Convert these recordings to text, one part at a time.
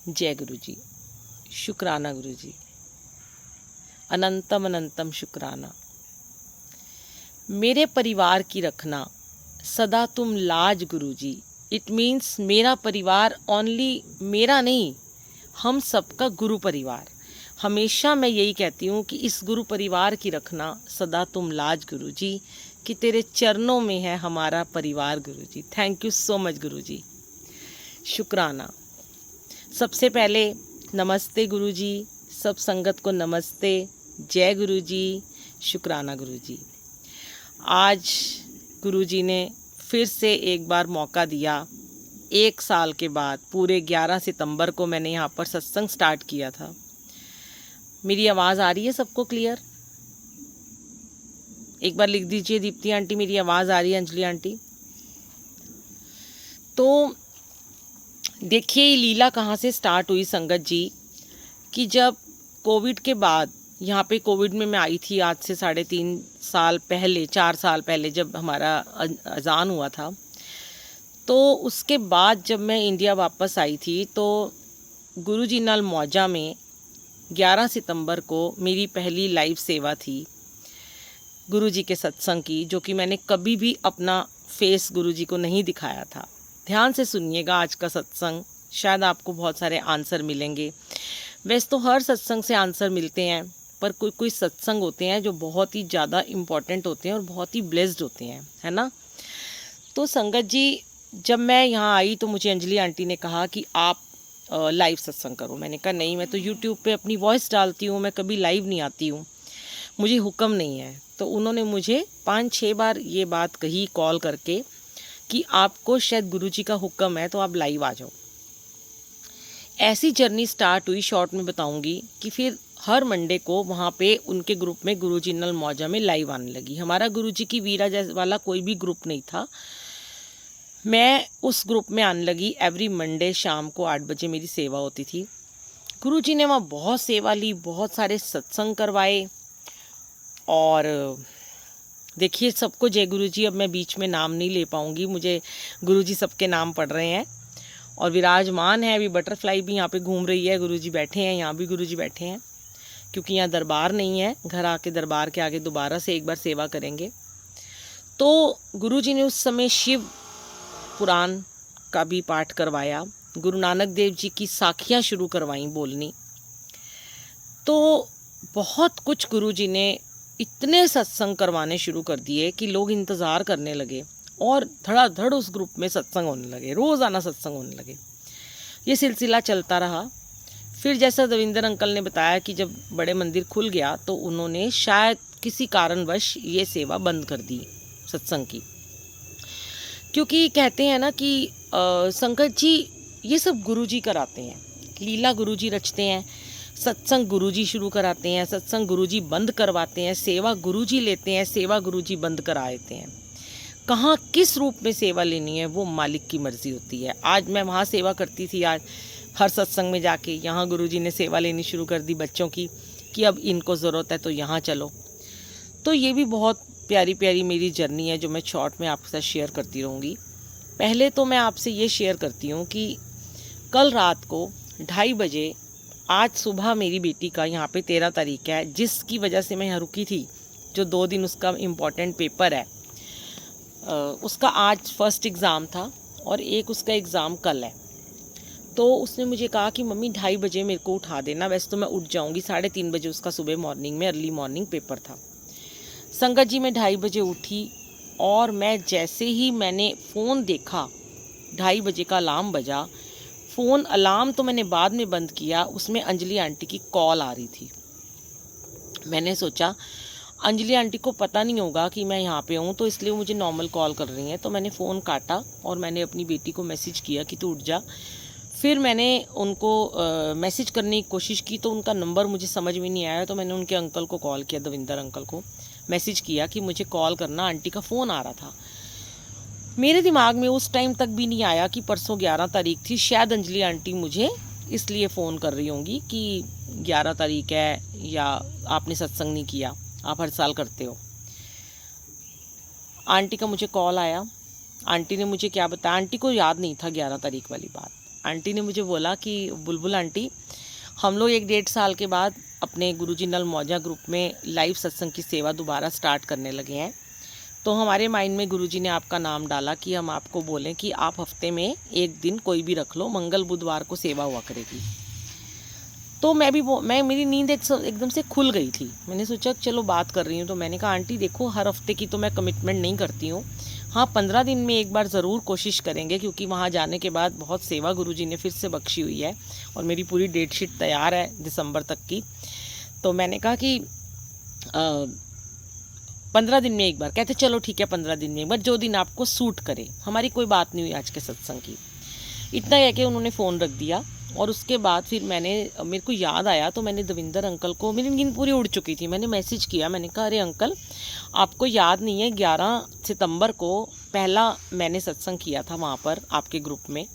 जय गुरु जी। शुक्राना गुरु जी, अनंतम अनंतम शुक्राना। मेरे परिवार की रखना सदा तुम लाज गुरु जी। इट मीन्स मेरा परिवार ओनली मेरा नहीं, हम सबका गुरु परिवार। हमेशा मैं यही कहती हूँ कि इस गुरु परिवार की रखना सदा तुम लाज गुरु जी, कि तेरे चरणों में है हमारा परिवार गुरु जी। थैंक यू सो मच गुरु जी, शुक्राना। सबसे पहले नमस्ते गुरु जी, सब संगत को नमस्ते। जय गुरु जी, शुक्राना गुरु जी। आज गुरु जी ने फिर से एक बार मौका दिया। 1 साल के बाद पूरे 11 सितंबर को मैंने यहाँ पर सत्संग स्टार्ट किया था। मेरी आवाज़ आ रही है सबको क्लियर? एक बार लिख दीजिए दीप्ति आंटी, मेरी आवाज़ आ रही है? अंजलि आंटी? तो देखिए ये लीला कहाँ से स्टार्ट हुई संगत जी, कि जब कोविड के बाद यहाँ पे कोविड में मैं आई थी आज से 3.5 साल पहले, 4 साल पहले जब हमारा अजान हुआ था, तो उसके बाद जब मैं इंडिया वापस आई थी तो गुरु जी नाल मौजा में 11 सितंबर को मेरी पहली लाइव सेवा थी गुरु जी के सत्संग की, जो कि मैंने कभी भी अपना फेस गुरु जी को नहीं दिखाया था। ध्यान से सुनिएगा आज का सत्संग, शायद आपको बहुत सारे आंसर मिलेंगे। वैसे तो हर सत्संग से आंसर मिलते हैं, पर कोई कोई सत्संग होते हैं जो बहुत ही ज़्यादा इम्पॉर्टेंट होते हैं और बहुत ही ब्लेस्ड होते हैं, है ना। तो संगत जी, जब मैं यहाँ आई तो मुझे अंजलि आंटी ने कहा कि आप लाइव सत्संग करो। मैंने कहा नहीं, मैं तो यूट्यूब पे अपनी वॉइस डालती हूँ, मैं कभी लाइव नहीं आती हूँ, मुझे हुक्म नहीं है। तो उन्होंने मुझे 5-6 बार ये बात कही कॉल करके कि आपको शायद गुरु जी का हुक्म है तो आप लाइव आ जाओ। ऐसी जर्नी स्टार्ट हुई, शॉर्ट में बताऊंगी, कि फिर हर मंडे को वहाँ पे उनके ग्रुप में गुरु जी नल मौजा में लाइव आने लगी। हमारा गुरु जी की वीरा जैसे वाला कोई भी ग्रुप नहीं था, मैं उस ग्रुप में आने लगी। एवरी मंडे शाम को 8 बजे मेरी सेवा होती थी। गुरु जी ने वहाँ बहुत सेवा ली, बहुत सारे सत्संग करवाए। और देखिए सबको जय गुरु जी। अब मैं बीच में नाम नहीं ले पाऊँगी, मुझे गुरु जी सबके नाम पढ़ रहे हैं और विराजमान है। अभी बटरफ्लाई भी यहाँ पे घूम रही है, गुरु जी बैठे हैं, यहाँ भी गुरु जी बैठे हैं, क्योंकि यहाँ दरबार नहीं है। घर आके दरबार के आगे दोबारा से एक बार सेवा करेंगे। तो गुरु जी ने उस समय शिव पुराण का भी पाठ करवाया, गुरु नानक देव जी की साखियाँ शुरू करवाई बोलनी। तो बहुत कुछ गुरु जी ने इतने सत्संग करवाने शुरू कर दिए कि लोग इंतज़ार करने लगे और धड़ाधड़ उस ग्रुप में सत्संग होने लगे, रोज़ाना सत्संग होने लगे। ये सिलसिला चलता रहा। फिर जैसा दविंदर अंकल ने बताया कि जब बड़े मंदिर खुल गया तो उन्होंने शायद किसी कारणवश ये सेवा बंद कर दी सत्संग की, क्योंकि कहते हैं ना कि संकट जी ये सब गुरु जी कराते हैं, लीला गुरु जी रचते हैं, सत्संग गुरु जी शुरू कराते हैं, सत्संग गुरु जी बंद करवाते हैं, सेवा गुरु जी लेते हैं, सेवा गुरु जी बंद करा देते हैं। कहाँ किस रूप में सेवा लेनी है वो मालिक की मर्ज़ी होती है। आज मैं वहाँ सेवा करती थी, आज हर सत्संग में जाके यहाँ गुरु जी ने सेवा लेनी शुरू कर दी बच्चों की, कि अब इनको ज़रूरत है तो यहाँ चलो। तो ये भी बहुत प्यारी प्यारी मेरी जर्नी है जो मैं शॉर्ट में आपके साथ शेयर करती रहूँगी। पहले तो मैं आपसे ये शेयर करती हूँ कि कल रात को 2:30 बजे, आज सुबह मेरी बेटी का यहाँ पे 13 तारीख है, जिसकी वजह से मैं यहाँ रुकी थी, जो 2 दिन उसका इम्पॉर्टेंट पेपर है, उसका आज फर्स्ट एग्ज़ाम था और एक उसका एग्ज़ाम कल है। तो उसने मुझे कहा कि मम्मी 2:30 बजे मेरे को उठा देना। वैसे तो मैं उठ जाऊँगी, 3:30 बजे उसका सुबह मॉर्निंग में अर्ली मॉर्निंग पेपर था। संगत जी मैं 2:30 बजे उठी और मैं जैसे ही मैंने फ़ोन देखा, 2:30 बजे का अलार्म बजा। फ़ोन अलार्म तो मैंने बाद में बंद किया, उसमें अंजलि आंटी की कॉल आ रही थी। मैंने सोचा अंजलि आंटी को पता नहीं होगा कि मैं यहाँ पे हूँ, तो इसलिए मुझे नॉर्मल कॉल कर रही हैं। तो मैंने फ़ोन काटा और मैंने अपनी बेटी को मैसेज किया कि तू उठ जा। फिर मैंने उनको मैसेज करने की कोशिश की तो उनका नंबर मुझे समझ में नहीं आया, तो मैंने उनके अंकल को कॉल किया, दविंदर अंकल को मैसेज किया कि मुझे कॉल करना, आंटी का फ़ोन आ रहा था। मेरे दिमाग में उस टाइम तक भी नहीं आया कि परसों 11 तारीख थी, शायद अंजलि आंटी मुझे इसलिए फ़ोन कर रही होंगी कि 11 तारीख है या आपने सत्संग नहीं किया, आप हर साल करते हो। आंटी का मुझे कॉल आया। आंटी ने मुझे क्या बताया, आंटी को याद नहीं था 11 तारीख वाली बात। आंटी ने मुझे बोला कि बुलबुल आंटी, हम लोग 1-1.5 साल के बाद अपने गुरुजी नल मौजा ग्रुप में लाइव सत्संग की सेवा दोबारा स्टार्ट करने लगे हैं। तो हमारे माइंड में गुरुजी ने आपका नाम डाला कि हम आपको बोलें कि आप हफ्ते में एक दिन कोई भी रख लो, मंगल बुधवार को सेवा हुआ करेगी। तो मेरी नींद एकदम से खुल गई थी। मैंने सोचा चलो बात कर रही हूँ, तो मैंने कहा आंटी देखो, हर हफ्ते की तो मैं कमिटमेंट नहीं करती हूँ, हाँ 15 दिन में एक बार ज़रूर कोशिश करेंगे, क्योंकि वहाँ जाने के बाद बहुत सेवा गुरुजी ने फिर से बख्शी हुई है और मेरी पूरी डेट शीट तैयार है दिसंबर तक की। तो मैंने कहा कि 15 दिन में एक बार। कहते चलो ठीक है 15 दिन में एक बार, जो दिन आपको सूट करे। हमारी कोई बात नहीं हुई आज के सत्संग की। इतना कह के उन्होंने फ़ोन रख दिया। और उसके बाद फिर मेरे को याद आया, तो मैंने दविंदर अंकल को, मेरी नींद पूरी उड़ चुकी थी, मैंने मैसेज किया। मैंने कहा अरे अंकल, आपको याद नहीं है 11 सितंबर को पहला मैंने सत्संग किया था वहाँ पर आपके ग्रुप में,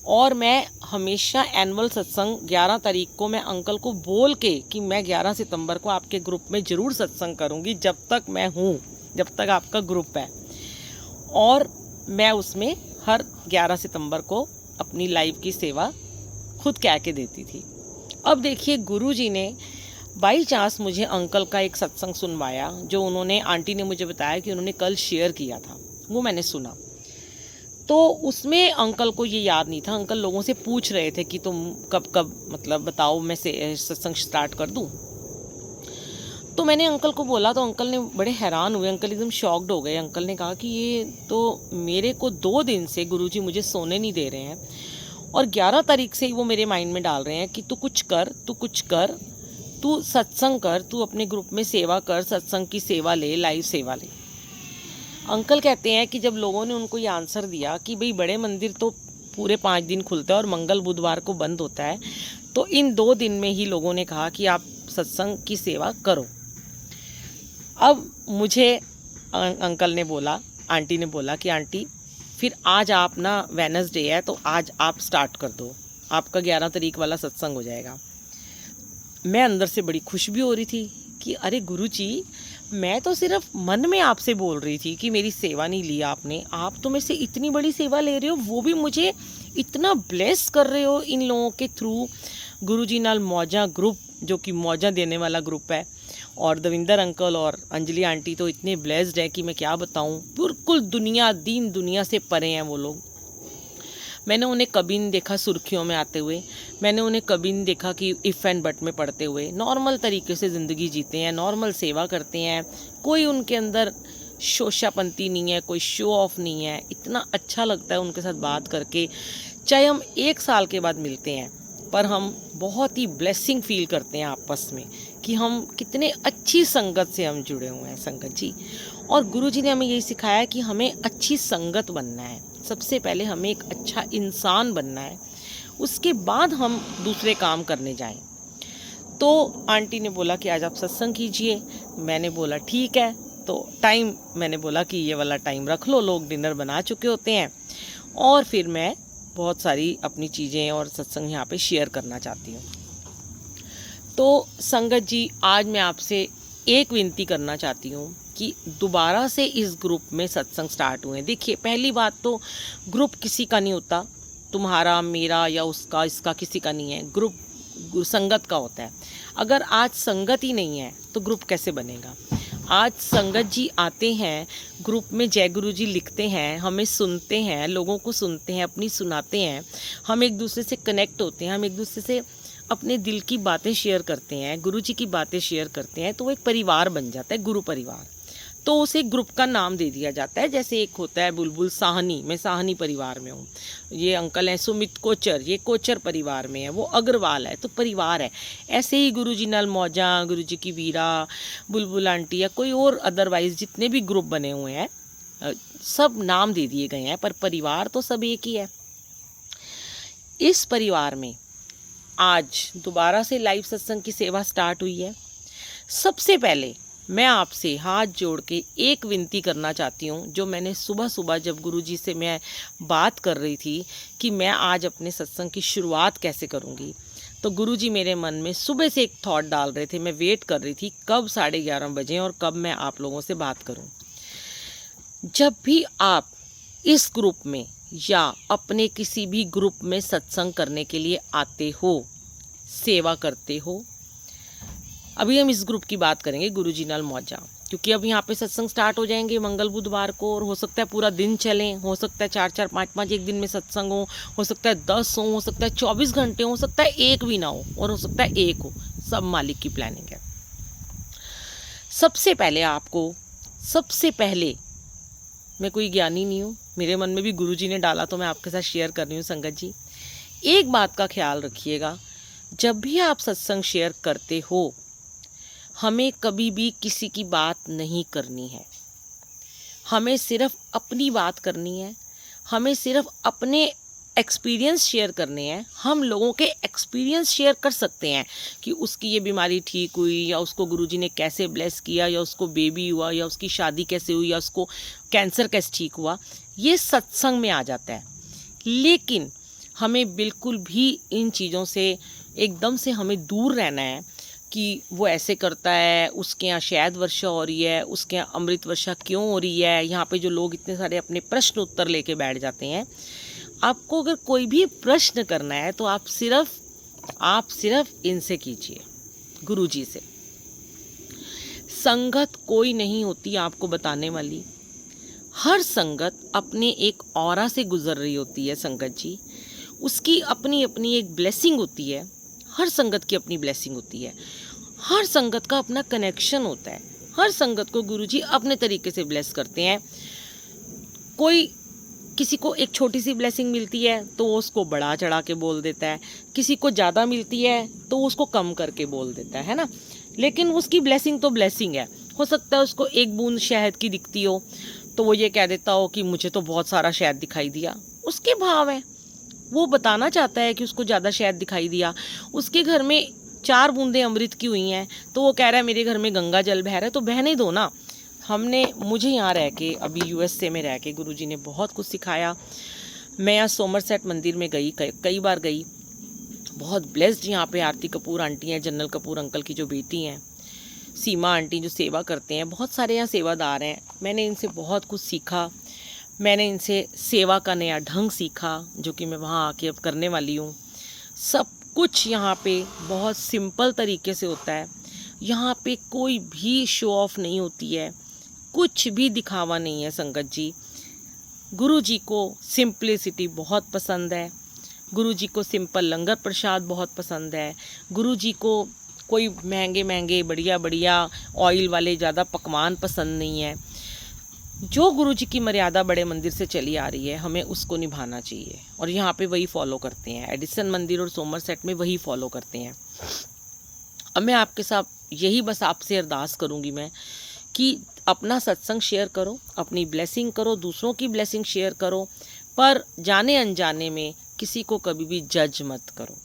और मैं हमेशा एनुअल सत्संग 11 तारीख को मैं अंकल को बोल के कि मैं 11 सितंबर को आपके ग्रुप में ज़रूर सत्संग करूँगी, जब तक मैं हूँ, जब तक आपका ग्रुप है। और मैं उसमें हर 11 सितंबर को अपनी लाइव की सेवा खुद कह के देती थी। अब देखिए गुरुजी ने बाई चांस मुझे अंकल का एक सत्संग सुनवाया, जो उन्होंने, आंटी ने मुझे बताया कि उन्होंने कल शेयर किया था, वो मैंने सुना। तो उसमें अंकल को ये याद नहीं था। अंकल लोगों से पूछ रहे थे कि तुम कब मतलब बताओ, मैं से सत्संग स्टार्ट कर दूँ। तो मैंने अंकल को बोला, तो अंकल ने बड़े हैरान हुए, अंकल एकदम शॉक्ड हो गए। अंकल ने कहा कि ये तो मेरे को 2 दिन से गुरुजी मुझे सोने नहीं दे रहे हैं, और 11 तारीख से ही वो मेरे माइंड में डाल रहे हैं कि तू कुछ कर, तू सत्संग कर, तू अपने ग्रुप में सेवा कर, सत्संग की सेवा ले, लाइव सेवा ले। अंकल कहते हैं कि जब लोगों ने उनको ये आंसर दिया कि भाई बड़े मंदिर तो पूरे 5 दिन खुलता है और मंगल बुधवार को बंद होता है, तो इन 2 दिन में ही लोगों ने कहा कि आप सत्संग की सेवा करो। अब मुझे अंकल ने बोला, आंटी ने बोला कि आंटी फिर आज आप ना, वेडनेसडे है तो आज आप स्टार्ट कर दो, आपका 11 तारीख वाला सत्संग हो जाएगा। मैं अंदर से बड़ी खुश भी हो रही थी कि अरे गुरुजी, मैं तो सिर्फ मन में आपसे बोल रही थी कि मेरी सेवा नहीं ली आपने, आप तो मेरे से इतनी बड़ी सेवा ले रहे हो, वो भी मुझे इतना ब्लेस कर रहे हो इन लोगों के थ्रू। गुरुजी नाल मौजा ग्रुप, जो कि मौजा देने वाला ग्रुप है, और दविंदर अंकल और अंजलि आंटी तो इतने ब्लेस्ड है कि मैं क्या बताऊं। बिल्कुल दीन दुनिया से परे हैं वो लोग। मैंने उन्हें कभी नहीं देखा सुर्खियों में आते हुए, मैंने उन्हें कभी नहीं देखा कि इफ़ एंड बट में पड़ते हुए। नॉर्मल तरीके से ज़िंदगी जीते हैं, नॉर्मल सेवा करते हैं, कोई उनके अंदर शोशापंती नहीं है, कोई शो ऑफ नहीं है। इतना अच्छा लगता है उनके साथ बात करके। चाहे हम 1 साल के बाद मिलते हैं, पर हम बहुत ही ब्लेसिंग फील करते हैं आपस में कि हम कितने अच्छी संगत से हम जुड़े हुए हैं संगत जी। और गुरुजी ने हमें यही सिखाया कि हमें अच्छी संगत बनना है। सबसे पहले हमें एक अच्छा इंसान बनना है, उसके बाद हम दूसरे काम करने जाएं। तो आंटी ने बोला कि आज आप सत्संग कीजिए। मैंने बोला ठीक है। तो टाइम मैंने बोला कि ये वाला टाइम रख लो, लोग डिनर बना चुके होते हैं। और फिर मैं बहुत सारी अपनी चीज़ें और सत्संग यहाँ पे शेयर करना चाहती हूँ। तो संगत जी, आज मैं आपसे एक विनती करना चाहती हूँ कि दोबारा से इस ग्रुप में सत्संग स्टार्ट हुए। देखिए, पहली बात तो ग्रुप किसी का नहीं होता, तुम्हारा, मेरा या उसका, इसका, किसी का नहीं है। ग्रुप संगत का होता है। अगर आज संगत ही नहीं है तो ग्रुप कैसे बनेगा? आज संगत जी आते हैं ग्रुप में, जय गुरु जी लिखते हैं, हमें सुनते हैं, लोगों को सुनते हैं, अपनी सुनाते हैं, हम एक दूसरे से कनेक्ट होते हैं, हम एक दूसरे से अपने दिल की बातें शेयर करते हैं, गुरु जी की बातें शेयर करते हैं, तो वो एक परिवार बन जाता है, गुरु परिवार। तो उसे ग्रुप का नाम दे दिया जाता है। जैसे एक होता है बुलबुल साहनी, मैं साहनी परिवार में हूँ, ये अंकल हैं सुमित कोचर, ये कोचर परिवार में है, वो अग्रवाल है, तो परिवार है। ऐसे ही गुरुजी नल मौजा, गुरुजी की वीरा, बुलबुल आंटी या कोई और अदरवाइज जितने भी ग्रुप बने हुए हैं, सब नाम दे दिए गए हैं, पर परिवार तो सब एक ही है। इस परिवार में आज दोबारा से लाइव सत्संग की सेवा स्टार्ट हुई है। सबसे पहले मैं आपसे हाथ जोड़ के एक विनती करना चाहती हूँ, जो मैंने सुबह सुबह जब गुरुजी से मैं बात कर रही थी कि मैं आज अपने सत्संग की शुरुआत कैसे करूँगी, तो गुरुजी मेरे मन में सुबह से एक थॉट डाल रहे थे। मैं वेट कर रही थी कब 11:30 बजे और कब मैं आप लोगों से बात करूँ। जब भी आप इस ग्रुप में या अपने किसी भी ग्रुप में सत्संग करने के लिए आते हो, सेवा करते हो, अभी हम इस ग्रुप की बात करेंगे गुरुजी नाल मौजा, क्योंकि अब यहाँ पे सत्संग स्टार्ट हो जाएंगे मंगल बुधवार को, और हो सकता है पूरा दिन चलें, हो सकता है 4-4 5-5 एक दिन में सत्संग हो सकता है 10 हो सकता है 24 घंटे हो सकता है एक भी ना हो, और हो सकता है एक हो। सब मालिक की प्लानिंग है। सबसे पहले मैं कोई ज्ञानी नहीं हूँ, मेरे मन में भी गुरुजी ने डाला तो मैं आपके साथ शेयर कर रही हूँ। संगत जी, एक बात का ख्याल रखिएगा, जब भी आप सत्संग शेयर करते हो, हमें कभी भी किसी की बात नहीं करनी है, हमें सिर्फ अपनी बात करनी है, हमें सिर्फ अपने एक्सपीरियंस शेयर करने हैं। हम लोगों के एक्सपीरियंस शेयर कर सकते हैं कि उसकी ये बीमारी ठीक हुई, या उसको गुरुजी ने कैसे ब्लेस किया, या उसको बेबी हुआ, या उसकी शादी कैसे हुई, या उसको कैंसर कैसे ठीक हुआ, ये सत्संग में आ जाता है। लेकिन हमें बिल्कुल भी इन चीज़ों से एकदम से हमें दूर रहना है कि वो ऐसे करता है, उसके यहाँ शहद वर्षा हो रही है, उसके यहाँ अमृत वर्षा क्यों हो रही है। यहाँ पे जो लोग इतने सारे अपने प्रश्न उत्तर लेके बैठ जाते हैं, आपको अगर कोई भी प्रश्न करना है तो आप सिर्फ इनसे कीजिए, गुरुजी से। संगत कोई नहीं होती आपको बताने वाली, हर संगत अपने एक ऑरा से गुजर रही होती है। संगत जी, उसकी अपनी अपनी एक ब्लेसिंग होती है, हर संगत की अपनी ब्लेसिंग होती है, हर संगत का अपना कनेक्शन होता है, हर संगत को गुरुजी अपने तरीके से ब्लेस करते हैं। किसी को एक छोटी सी ब्लेसिंग मिलती है तो वो उसको बढ़ा चढ़ा के बोल देता है, किसी को ज़्यादा मिलती है तो वो उसको कम करके बोल देता है ना। लेकिन उसकी ब्लेसिंग तो ब्लेसिंग है। हो सकता है उसको एक बूंद शहद की दिखती हो तो वो ये कह देता हो कि मुझे तो बहुत सारा शहद दिखाई दिया, उसके भाव है, वो बताना चाहता है कि उसको ज़्यादा शहद दिखाई दिया। उसके घर में 4 बूंदें अमृत की हुई हैं तो वो कह रहा है मेरे घर में गंगा जल बह रहा है, तो बहने दो ना। मुझे यहाँ रह के, अभी यूएसए में रह के गुरुजी ने बहुत कुछ सिखाया। मैं यहाँ सोमरसेट मंदिर में गई, कई बार गई, बहुत ब्लेस्ड। यहाँ पे आरती कपूर आंटी हैं, जनरल कपूर अंकल की जो बेटी हैं, सीमा आंटी जो सेवा करते हैं, बहुत सारे यहाँ सेवादार हैं। मैंने इनसे बहुत कुछ सीखा, मैंने इनसे सेवा का नया ढंग सीखा जो कि मैं वहाँ आके अब करने वाली हूँ। सब कुछ यहाँ पे बहुत सिंपल तरीके से होता है, यहाँ पे कोई भी शो ऑफ नहीं होती है, कुछ भी दिखावा नहीं है। संगत जी, गुरुजी को सिंपलिसिटी बहुत पसंद है, गुरुजी को सिंपल लंगर प्रसाद बहुत पसंद है, गुरुजी को कोई महंगे महंगे बढ़िया बढ़िया ऑयल वाले ज़्यादा पकवान पसंद नहीं है। जो गुरुजी की मर्यादा बड़े मंदिर से चली आ रही है, हमें उसको निभाना चाहिए, और यहाँ पे वही फॉलो करते हैं। एडिसन मंदिर और सोमरसेट में वही फॉलो करते हैं। अब मैं आपके साथ यही बस आपसे अरदास करूँगी मैं कि अपना सत्संग शेयर करो, अपनी ब्लेसिंग करो, दूसरों की ब्लेसिंग शेयर करो, पर जाने अनजाने में किसी को कभी भी जज मत करो।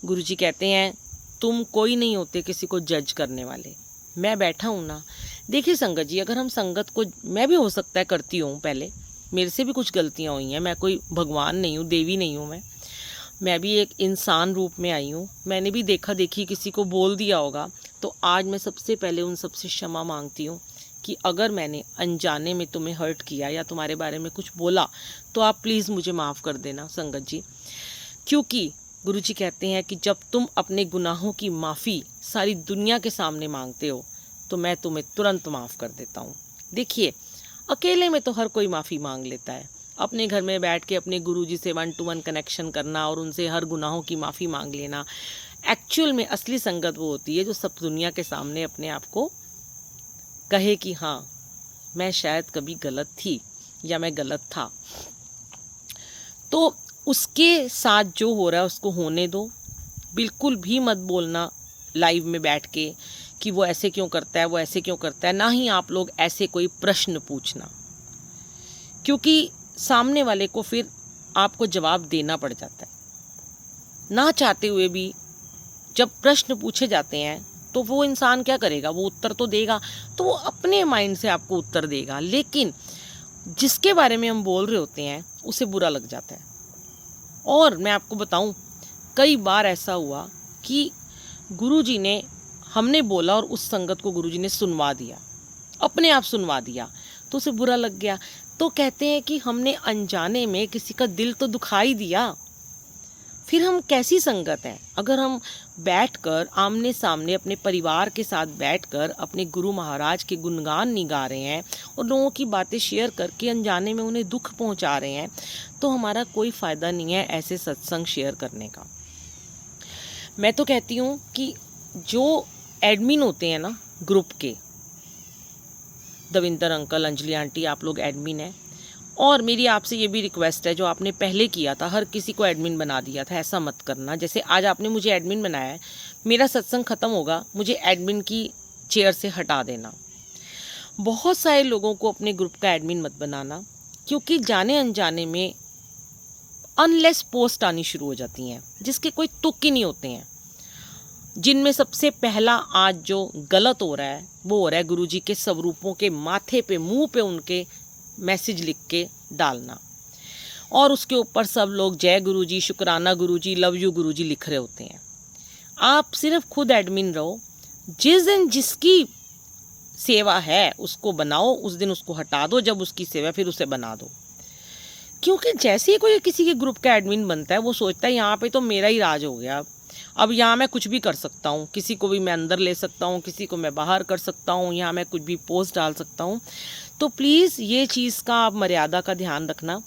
गुरुजी कहते हैं तुम कोई नहीं होते किसी को जज करने वाले, मैं बैठा हूँ ना। देखिए संगत जी, अगर हम संगत को, मैं भी हो सकता है करती हूँ, पहले मेरे से भी कुछ गलतियाँ हुई हैं, मैं कोई भगवान नहीं हूँ, देवी नहीं हूँ, मैं भी एक इंसान रूप में आई हूँ। मैंने भी देखा देखी किसी को बोल दिया होगा, तो आज मैं सबसे पहले उन सबसे क्षमा मांगती हूँ कि अगर मैंने अनजाने में तुम्हें हर्ट किया या तुम्हारे बारे में कुछ बोला तो आप प्लीज़ मुझे माफ़ कर देना संगत जी। क्योंकि गुरुजी कहते हैं कि जब तुम अपने गुनाहों की माफ़ी सारी दुनिया के सामने मांगते हो तो मैं तुम्हें तुरंत माफ़ कर देता हूँ। देखिए, अकेले में तो हर कोई माफ़ी मांग लेता है, अपने घर में बैठ के अपने गुरुजी से 1-to-1 कनेक्शन करना और उनसे हर गुनाहों की माफ़ी मांग लेना, एक्चुअल में असली संगत वो होती है जो सब दुनिया के सामने अपने आप को कहे कि हाँ मैं शायद कभी गलत थी या मैं गलत था। तो उसके साथ जो हो रहा है उसको होने दो, बिल्कुल भी मत बोलना लाइव में बैठ के कि वो ऐसे क्यों करता है, वो ऐसे क्यों करता है, ना ही आप लोग ऐसे कोई प्रश्न पूछना, क्योंकि सामने वाले को फिर आपको जवाब देना पड़ जाता है। ना चाहते हुए भी जब प्रश्न पूछे जाते हैं तो वो इंसान क्या करेगा, वो उत्तर तो देगा, तो वो अपने माइंड से आपको उत्तर देगा, लेकिन जिसके बारे में हम बोल रहे होते हैं उसे बुरा लग जाता है। और मैं आपको बताऊं, कई बार ऐसा हुआ कि गुरुजी ने, हमने बोला और उस संगत को गुरुजी ने सुनवा दिया, अपने आप सुनवा दिया, तो उसे बुरा लग गया। तो कहते हैं कि हमने अनजाने में किसी का दिल तो दुखा ही दिया, फिर हम कैसी संगत हैं। अगर हम बैठकर आमने सामने अपने परिवार के साथ बैठकर अपने गुरु महाराज के गुणगान नहीं गा रहे हैं और लोगों की बातें शेयर करके अनजाने में उन्हें दुख पहुंचा रहे हैं, तो हमारा कोई फ़ायदा नहीं है ऐसे सत्संग शेयर करने का। मैं तो कहती हूँ कि जो एडमिन होते हैं ना ग्रुप के, दविंदर अंकल, अंजलि आंटी, आप लोग एडमिन हैं, और मेरी आपसे ये भी रिक्वेस्ट है, जो आपने पहले किया था, हर किसी को एडमिन बना दिया था, ऐसा मत करना। जैसे आज आपने मुझे एडमिन बनाया है, मेरा सत्संग ख़त्म होगा, मुझे एडमिन की चेयर से हटा देना। बहुत सारे लोगों को अपने ग्रुप का एडमिन मत बनाना, क्योंकि जाने अनजाने में अनलेस पोस्ट आनी शुरू हो जाती हैं जिसके कोई तुक ही नहीं होते हैं, जिनमें सबसे पहला आज जो गलत हो रहा है वो हो रहा है गुरुजी के स्वरूपों के माथे पे, मुंह पे उनके मैसेज लिख के डालना, और उसके ऊपर सब लोग जय गुरुजी, शुक्राना गुरुजी, लव यू गुरुजी लिख रहे होते हैं। आप सिर्फ खुद एडमिन रहो, जिस दिन जिसकी सेवा है उसको बनाओ, उस दिन उसको हटा दो, जब उसकी सेवा फिर उसे बना दो। क्योंकि जैसे ही कोई किसी के ग्रुप का एडमिन बनता है वो सोचता है यहाँ पे तो मेरा ही राज हो गया, अब यहाँ मैं कुछ भी कर सकता हूँ, किसी को भी मैं अंदर ले सकता हूँ, किसी को मैं बाहर कर सकता हूँ, यहाँ मैं कुछ भी पोस्ट डाल सकता हूँ। तो प्लीज़ ये चीज़ का आप मर्यादा का ध्यान रखना।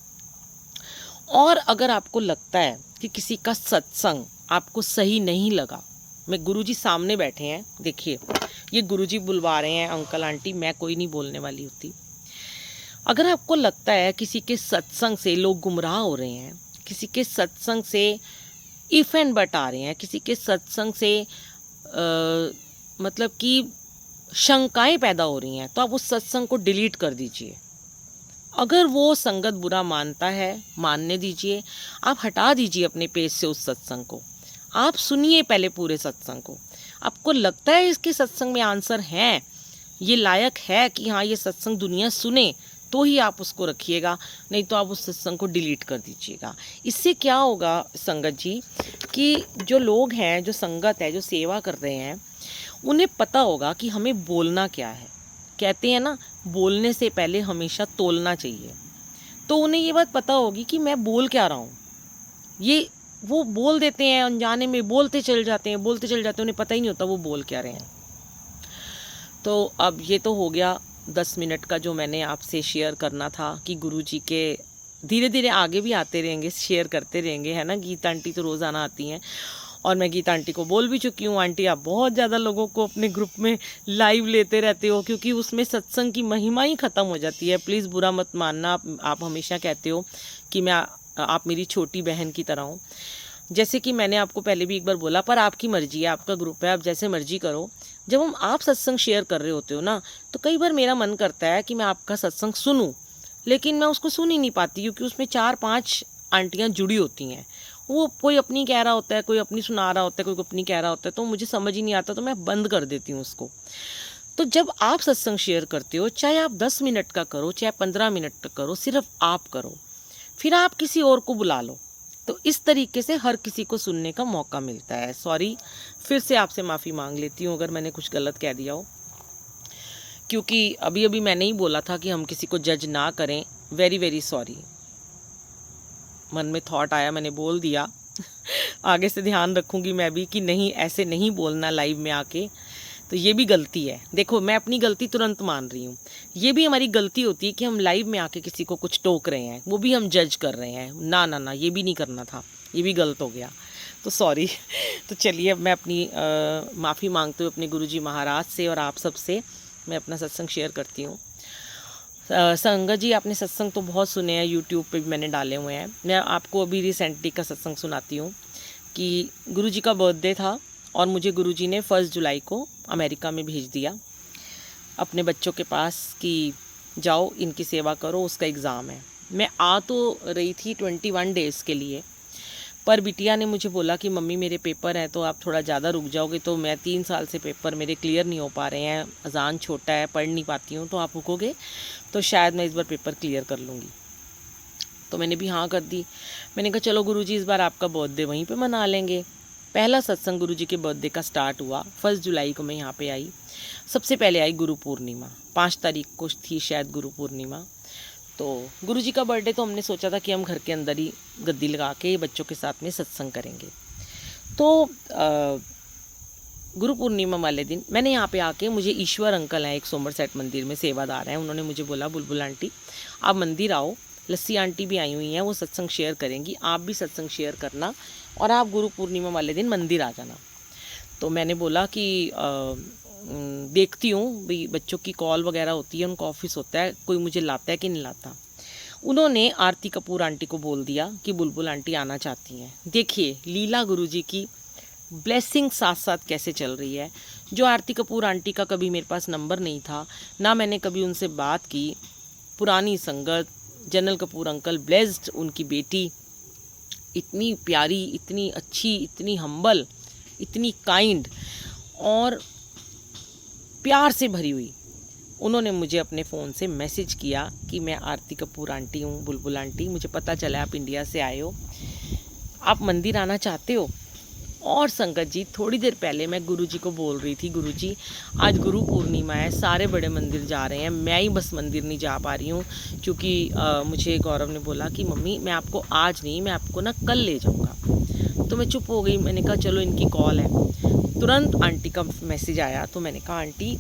और अगर आपको लगता है कि किसी का सत्संग आपको सही नहीं लगा, मैं गुरुजी सामने बैठे हैं, देखिए ये गुरुजी बुलवा रहे हैं, अंकल आंटी, मैं कोई नहीं बोलने वाली होती। अगर आपको लगता है किसी के सत्संग से लोग गुमराह हो रहे हैं, किसी के सत्संग से इफ़ एंड बट आ रहे हैं, किसी के सत्संग से मतलब कि शंकाएं पैदा हो रही हैं, तो आप उस सत्संग को डिलीट कर दीजिए। अगर वो संगत बुरा मानता है, मानने दीजिए, आप हटा दीजिए अपने पेज से उस सत्संग को। आप सुनिए पहले पूरे सत्संग को, आपको लगता है इसके सत्संग में आंसर हैं, ये लायक है कि हाँ ये सत्संग दुनिया सुने, तो ही आप उसको रखिएगा, नहीं तो आप उस सत्संग को डिलीट कर दीजिएगा। इससे क्या होगा संगत जी, कि जो लोग हैं, जो संगत है, जो सेवा कर रहे हैं, उन्हें पता होगा कि हमें बोलना क्या है। कहते हैं ना, बोलने से पहले हमेशा तोलना चाहिए। तो उन्हें ये बात पता होगी कि मैं बोल क्या रहा हूँ। ये वो बोल देते हैं, अनजाने में बोलते चल जाते हैं, उन्हें पता ही नहीं होता वो बोल क्या रहे हैं। तो अब ये तो हो गया 10 मिनट का जो मैंने आपसे शेयर करना था, कि गुरुजी के धीरे धीरे आगे भी आते रहेंगे, शेयर करते रहेंगे, है ना। गीता आंटी तो रोज़ाना आती हैं, और मैं गीता आंटी को बोल भी चुकी हूँ, आंटी आप बहुत ज़्यादा लोगों को अपने ग्रुप में लाइव लेते रहते हो, क्योंकि उसमें सत्संग की महिमा ही ख़त्म हो जाती है। प्लीज़ बुरा मत मानना, आप हमेशा कहते हो कि आप मेरी छोटी बहन की तरह हो। जैसे कि मैंने आपको पहले भी एक बार बोला, पर आपकी मर्ज़ी है, आपका ग्रुप है, आप जैसे मर्ज़ी करो। जब आप सत्संग शेयर कर रहे होते हो ना, तो कई बार मेरा मन करता है कि मैं आपका सत्संग सुनूं, लेकिन मैं उसको सुन ही नहीं पाती, क्योंकि उसमें 4-5 आंटियाँ जुड़ी होती हैं। वो कोई अपनी कह रहा होता है, कोई अपनी सुना रहा होता है, कोई अपनी कह रहा होता है, तो मुझे समझ ही नहीं आता, तो मैं बंद कर देती हूँ उसको। तो जब आप सत्संग शेयर करते हो, चाहे आप 10 मिनट का करो, चाहे 15 मिनट का करो, सिर्फ आप करो, फिर आप किसी और को बुला लो, तो इस तरीके से हर किसी को सुनने का मौका मिलता है। सॉरी, फिर से आपसे माफ़ी मांग लेती हूँ अगर मैंने कुछ गलत कह दिया हो, क्योंकि अभी अभी मैंने ही बोला था कि हम किसी को जज ना करें। वेरी वेरी सॉरी, मन में थॉट आया, मैंने बोल दिया। आगे से ध्यान रखूँगी मैं भी कि नहीं, ऐसे नहीं बोलना लाइव में आके। तो ये भी गलती है। देखो, मैं अपनी गलती तुरंत मान रही हूँ। ये भी हमारी गलती होती है कि हम लाइव में आके किसी को कुछ टोक रहे हैं, वो भी हम जज कर रहे हैं। ना ना ना, ये भी नहीं करना था, ये भी गलत हो गया, तो सॉरी। तो चलिए, अब मैं अपनी माफ़ी मांगते हुए अपने गुरुजी महाराज से और आप सब से मैं अपना सत्संग शेयर करती हूँ। संगत जी, आपने सत्संग तो बहुत सुने हैं, यूट्यूब पे भी मैंने डाले हुए हैं। मैं आपको अभी रिसेंटली का सत्संग सुनाती हूँ कि गुरुजी का बर्थडे था और मुझे गुरुजी ने 1 जुलाई को अमेरिका में भेज दिया अपने बच्चों के पास कि जाओ इनकी सेवा करो, उसका एग्ज़ाम है। मैं आ तो रही थी 21 डेज़ के लिए, पर बिटिया ने मुझे बोला कि मम्मी मेरे पेपर हैं, तो आप थोड़ा ज़्यादा रुक जाओगे, तो मैं 3 साल से पेपर मेरे क्लियर नहीं हो पा रहे हैं, अज़ान छोटा है, पढ़ नहीं पाती हूँ, तो आप रुकोगे तो शायद मैं इस बार पेपर क्लियर कर लूँगी। तो मैंने भी हाँ कर दी। मैंने कहा चलो गुरुजी, इस बार आपका बर्थडे वहीं पे मना लेंगे। पहला सत्संग गुरुजी के बर्थडे का स्टार्ट हुआ 1 जुलाई को। मैं यहाँ पे आई, सबसे पहले आई गुरु पूर्णिमा, 5 तारीख को थी शायद गुरु पूर्णिमा। तो गुरुजी का बर्थडे तो हमने सोचा था कि हम घर के अंदर ही गद्दी लगा के बच्चों के साथ में सत्संग करेंगे। तो गुरु पूर्णिमा वाले दिन मैंने यहाँ पे आके, मुझे ईश्वर अंकल हैं एक सोमरसेट मंदिर में सेवादार हैं, उन्होंने मुझे बोला बुलबुल आंटी आप मंदिर आओ, लस्सी आंटी भी आई हुई हैं, वो सत्संग शेयर करेंगी, आप भी सत्संग शेयर करना और आप गुरु पूर्णिमा वाले दिन मंदिर आ जाना। तो मैंने बोला कि देखती हूँ भाई, बच्चों की कॉल वगैरह होती है, उनका ऑफिस होता है, कोई मुझे लाता है कि नहीं लाता। उन्होंने आरती कपूर आंटी को बोल दिया कि बुलबुल आंटी आना चाहती हैं। देखिए लीला गुरुजी की ब्लेसिंग साथ साथ कैसे चल रही है। जो आरती कपूर आंटी का कभी मेरे पास नंबर नहीं था, ना मैंने कभी उनसे बात की, पुरानी संगत, जनरल कपूर अंकल ब्लेस्ड, उनकी बेटी इतनी प्यारी, इतनी अच्छी, इतनी हम्बल, इतनी काइंड और प्यार से भरी हुई। उन्होंने मुझे अपने फ़ोन से मैसेज किया कि मैं आरती कपूर आंटी हूँ, बुलबुल आंटी, मुझे पता चला आप इंडिया से आए हो, आप मंदिर आना चाहते हो। और संगत जी, थोड़ी देर पहले मैं गुरुजी को बोल रही थी, गुरुजी आज गुरु पूर्णिमा है, सारे बड़े मंदिर जा रहे हैं, मैं ही बस मंदिर नहीं जा पा रही हूँ, क्योंकि मुझे गौरव ने बोला कि मम्मी मैं आपको आज नहीं, मैं आपको ना कल ले जाऊँगा। तो मैं चुप हो गई, मैंने कहा चलो इनकी कॉल है। तुरंत आंटी का मैसेज आया, तो मैंने कहा आंटी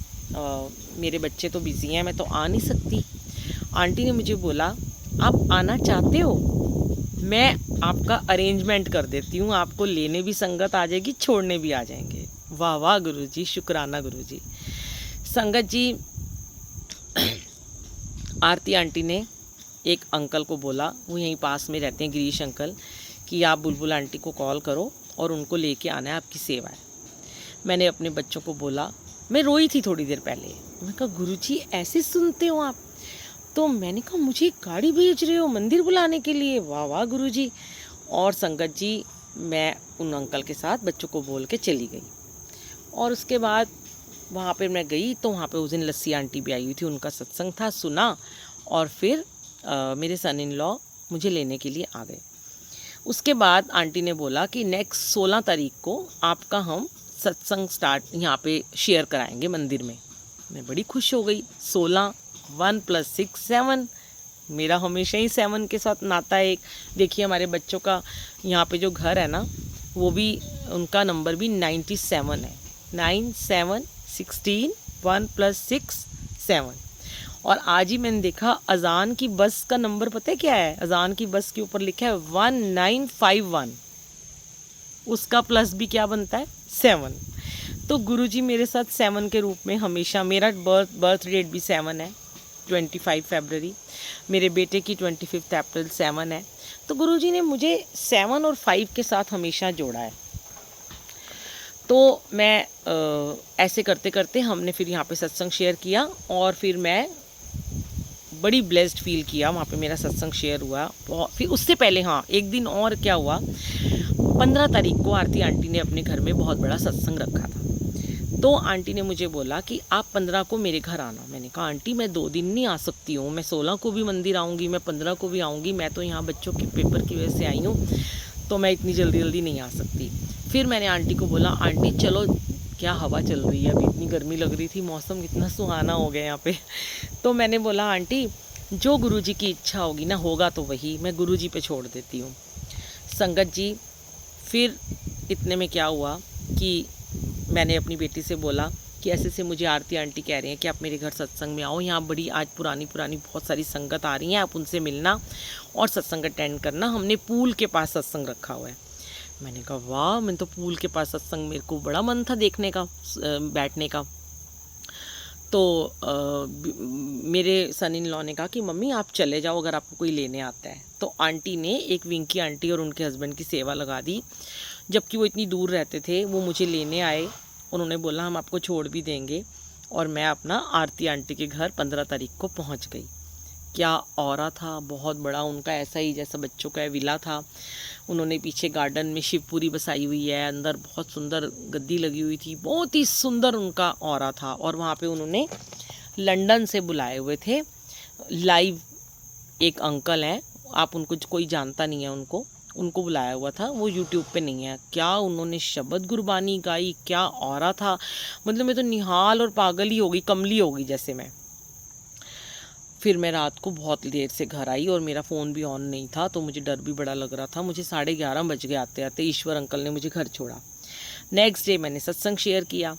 मेरे बच्चे तो बिज़ी हैं, मैं तो आ नहीं सकती। आंटी ने मुझे बोला आप आना चाहते हो, मैं आपका अरेंजमेंट कर देती हूँ, आपको लेने भी संगत आ जाएगी, छोड़ने भी आ जाएंगे। वाह वाह गुरुजी, शुक्राना गुरुजी। संगत जी आरती आंटी ने एक अंकल को बोला, वो यहीं पास में रहते हैं, गिरीश अंकल, कि आप बुलबुल आंटी को कॉल करो और उनको लेके आना है, आपकी सेवा है। मैंने अपने बच्चों को बोला, मैं रोई थी थोड़ी देर पहले, मैं कहा गुरुजी ऐसे सुनते हो आप? तो मैंने कहा मुझे गाड़ी भेज रहे हो मंदिर बुलाने के लिए, वाह वाह गुरुजी। और संगत जी मैं उन अंकल के साथ बच्चों को बोल के चली गई। और उसके बाद वहाँ पर मैं गई तो वहाँ पे उस दिन लस्सी आंटी भी आई हुई थी, उनका सत्संग था, सुना। और फिर मेरे सन इन लॉ मुझे लेने के लिए आ गए। उसके बाद आंटी ने बोला कि नेक्स्ट 16 तारीख को आपका हम सत्संग स्टार्ट यहाँ पे शेयर कराएंगे मंदिर में। मैं बड़ी खुश हो गई। 16, 1 + 6 7, मेरा हमेशा ही 7 के साथ नाता है एक। देखिए हमारे बच्चों का यहाँ पे जो घर है ना, वो भी उनका नंबर भी 97 है, 9 7 16, 1 + 6 7। और आज ही मैंने देखा अजान की बस का नंबर पता है क्या है? अजान की बस के ऊपर लिखा है 1951, उसका प्लस भी क्या बनता है? 7। तो गुरुजी मेरे साथ 7 के रूप में हमेशा, मेरा बर्थ डेट भी 7 है, 25 फरवरी, मेरे बेटे की 25 अप्रैल 7 है। तो गुरुजी ने मुझे 7 और 5 के साथ हमेशा जोड़ा है। तो मैं ऐसे करते करते हमने फिर यहाँ पे सत्संग शेयर किया और फिर मैं बड़ी ब्लेस्ड फील किया, वहाँ पे मेरा सत्संग शेयर हुआ। फिर उससे पहले हाँ एक दिन और क्या हुआ, 15 तारीख को आरती आंटी ने अपने घर में बहुत बड़ा सत्संग रखा था। तो आंटी ने मुझे बोला कि आप 15 को मेरे घर आना। मैंने कहा आंटी मैं 2 दिन नहीं आ सकती हूँ, मैं 16 को भी मंदिर आऊँगी, मैं 15 को भी आऊँगी, मैं तो यहाँ बच्चों के पेपर की वजह से आई हूँ, तो मैं इतनी जल्दी नहीं आ सकती। फिर मैंने आंटी को बोला आंटी चलो, क्या हवा चल रही है, अभी इतनी गर्मी लग रही थी, मौसम कितना सुहाना हो गया यहाँ पे। तो मैंने बोला आंटी जो गुरुजी की इच्छा होगी ना, होगा तो वही, मैं गुरुजी पे छोड़ देती हूँ। संगत जी फिर इतने में क्या हुआ कि मैंने अपनी बेटी से बोला कि ऐसे से मुझे आरती आंटी कह रही हैं कि आप मेरे घर सत्संग में आओ, यहाँ बड़ी आज पुरानी बहुत सारी संगत आ रही हैं, आप उनसे मिलना और सत्संग अटेंड करना, हमने पूल के पास सत्संग रखा हुआ है। मैंने कहा वाह, मैं तो पूल के पास सत्संग, मेरे को बड़ा मन था देखने का, बैठने का। तो मेरे सन इन लॉ ने कहा कि मम्मी आप चले जाओ अगर आपको कोई लेने आता है। तो आंटी ने एक विंकी आंटी और उनके हस्बैंड की सेवा लगा दी, जबकि वो इतनी दूर रहते थे। वो मुझे लेने आए, उन्होंने बोला हम आपको छोड़ भी देंगे, और मैं अपना आरती आंटी के घर 15 तारीख को पहुंच गई। क्या औरा था, बहुत बड़ा उनका, ऐसा ही जैसा बच्चों का विला था। उन्होंने पीछे गार्डन में शिवपुरी बसाई हुई है, अंदर बहुत सुंदर गद्दी लगी हुई थी, बहुत ही सुंदर उनका औरा था। और वहाँ पे उन्होंने लंदन से बुलाए हुए थे लाइव, एक अंकल हैं, आप उनको, कोई जानता नहीं है उनको बुलाया हुआ था, वो यूट्यूब पे नहीं है। क्या उन्होंने शब्द गुरबानी गाई, क्या औरा था, मतलब मैं तो निहाल और पागल ही हो गई, कमली हो गई जैसे मैं। फिर मैं रात को बहुत देर से घर आई और मेरा फ़ोन भी ऑन नहीं था, तो मुझे डर भी बड़ा लग रहा था। मुझे 11:30 बज गए आते आते। ईश्वर अंकल ने मुझे घर छोड़ा। नेक्स्ट डे मैंने सत्संग शेयर किया।